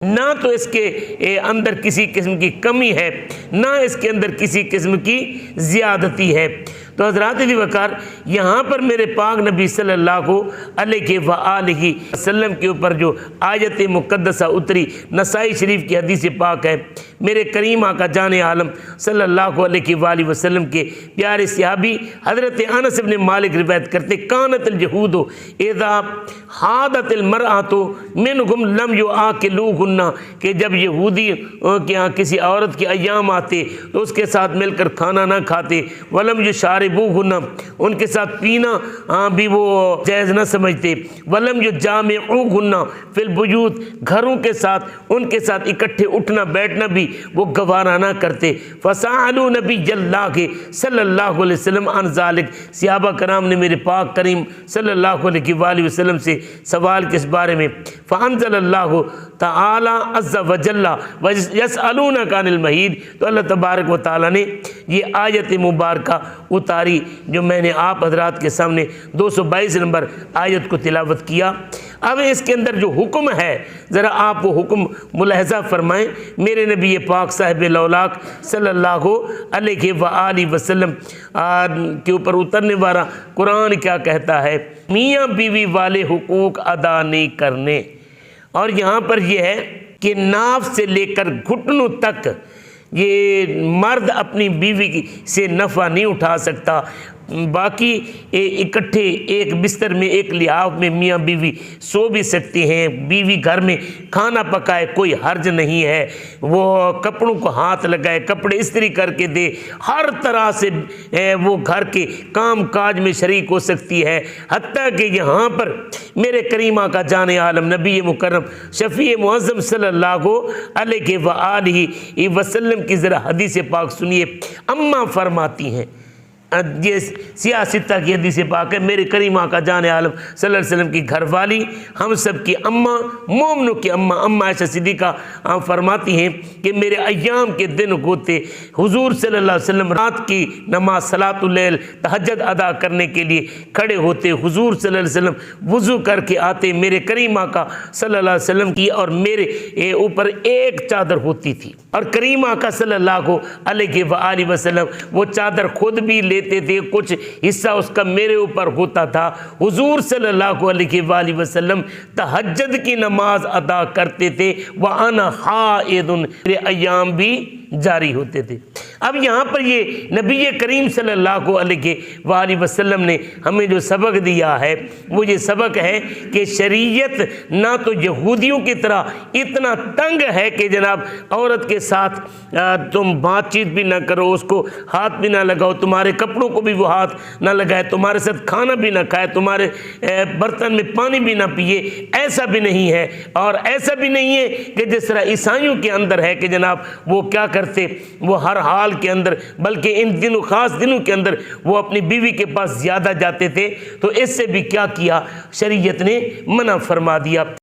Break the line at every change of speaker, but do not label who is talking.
نہ تو اس کے اندر کسی قسم کی کمی ہے، نہ اس کے اندر کسی قسم کی زیادتی ہے۔ تو حضرات علی وقار، یہاں پر میرے پاک نبی صلی اللہ علیہ وآلہ وسلم کے اوپر جو آیت مقدسہ اتری، نسائی شریف کی حدیث پاک ہے، میرے کریم آقا جان عالم صلی اللہ علیہ وآلہ وسلم کے پیارے صحابی حضرت انس بن مالک روایت کرتے، کانت الجہود اذا حادت المرأۃ منہم لم یعاقلوہن، کہ جب یہودی کے ہاں کسی عورت کے ایام آتے تو اس کے ساتھ مل کر کھانا نہ کھاتے، ولم یشاربوہن، ان کے ساتھ پینا بھی وہ جائز نہ سمجھتے، ولم یجامعوہن فی البیوت، گھروں کے ساتھ ان کے ساتھ اکٹھے اٹھنا بیٹھنا بھی وہ گوارا نہ کرتے۔ فسألوا نبی اللہ صلی اللہ علیہ وسلم عن ذلک، صحابہ کرام نے میرے پاک کریم صلی اللہ علیہ وآلہ وسلم سے سوال کس بارے میں، فانزل اللہ تعالی عز وجل یسألونک عن المحیض، تو اللہ تبارک و تعالی نے یہ آیت مبارکہ اتاری جو میں نے آپ حضرات کے سامنے 222 نمبر آیت کو تلاوت کیا۔ اب اس کے اندر جو حکم ہے ذرا آپ وہ حکم ملاحظہ فرمائیں۔ میرے نبی پاک صاحب لولاک صلی اللہ علیہ وآلہ وسلم کے اوپر اترنے والا قرآن کیا کہتا ہے؟ میاں بیوی والے حقوق ادا نہیں کرنے، اور یہاں پر یہ ہے کہ ناف سے لے کر گھٹنوں تک یہ مرد اپنی بیوی سے نفع نہیں اٹھا سکتا، باقی اکٹھے ایک بستر میں ایک لحاف میں میاں بیوی سو بھی سکتے ہیں، بیوی گھر میں کھانا پکائے کوئی حرج نہیں ہے، وہ کپڑوں کو ہاتھ لگائے، کپڑے استری کر کے دے، ہر طرح سے وہ گھر کے کام کاج میں شریک ہو سکتی ہے، حتیٰ کہ یہاں پر میرے کریم آقا جان عالم نبی مکرم شفیع معظم صلی اللہ علیہ وآلہ وسلم کی ذرا حدیث پاک سنیے۔ اماں فرماتی ہیں، یہ سیاستہ کی حدیث پاک ہے، میرے کریم آقا جان عالم صلی اللہ علیہ وسلم کی گھر والی، ہم سب کی اماں، مومنوں کی اماں، اماں عائشہ صدیقہ فرماتی ہیں کہ میرے ایام کے دن ہوتے حضور صلی اللہ علیہ وسلم رات کی نماز صلاۃ اللیل تہجد ادا کرنے کے لیے کھڑے ہوتے، حضور صلی اللہ علیہ وسلم وضو کر کے آتے، میرے کریم آقا صلی اللہ علیہ وسلم کی اور میرے اوپر ایک چادر ہوتی تھی، اور کریم آقا صلی اللہ علیہ وآلہ وسلم وہ چادر خود بھی لیتے تھے، کچھ حصہ اس کا میرے اوپر ہوتا تھا۔ حضور صلی اللہ علیہ وآلہ وسلم تہجد کی نماز ادا کرتے تھے، وَأَنَا حَائِضٌ، میرے ایام بھی جاری ہوتے تھے۔ اب یہاں پر یہ نبی کریم صلی اللہ علیہ وآلہ وسلم نے ہمیں جو سبق دیا ہے وہ یہ سبق ہے کہ شریعت نہ تو یہودیوں کی طرح اتنا تنگ ہے کہ جناب عورت کے ساتھ تم بات چیت بھی نہ کرو، اس کو ہاتھ بھی نہ لگاؤ، تمہارے کپڑوں کو بھی وہ ہاتھ نہ لگائے، تمہارے ساتھ کھانا بھی نہ کھائے، تمہارے برتن میں پانی بھی نہ پیے، ایسا بھی نہیں ہے۔ اور ایسا بھی نہیں ہے کہ جس طرح عیسائیوں کے اندر ہے کہ جناب وہ کیا کرتے، وہ ہر حال کے اندر، بلکہ ان دنوں خاص دنوں کے اندر وہ اپنی بیوی کے پاس زیادہ جاتے تھے، تو اس سے بھی کیا کیا، شریعت نے منع فرما دیا۔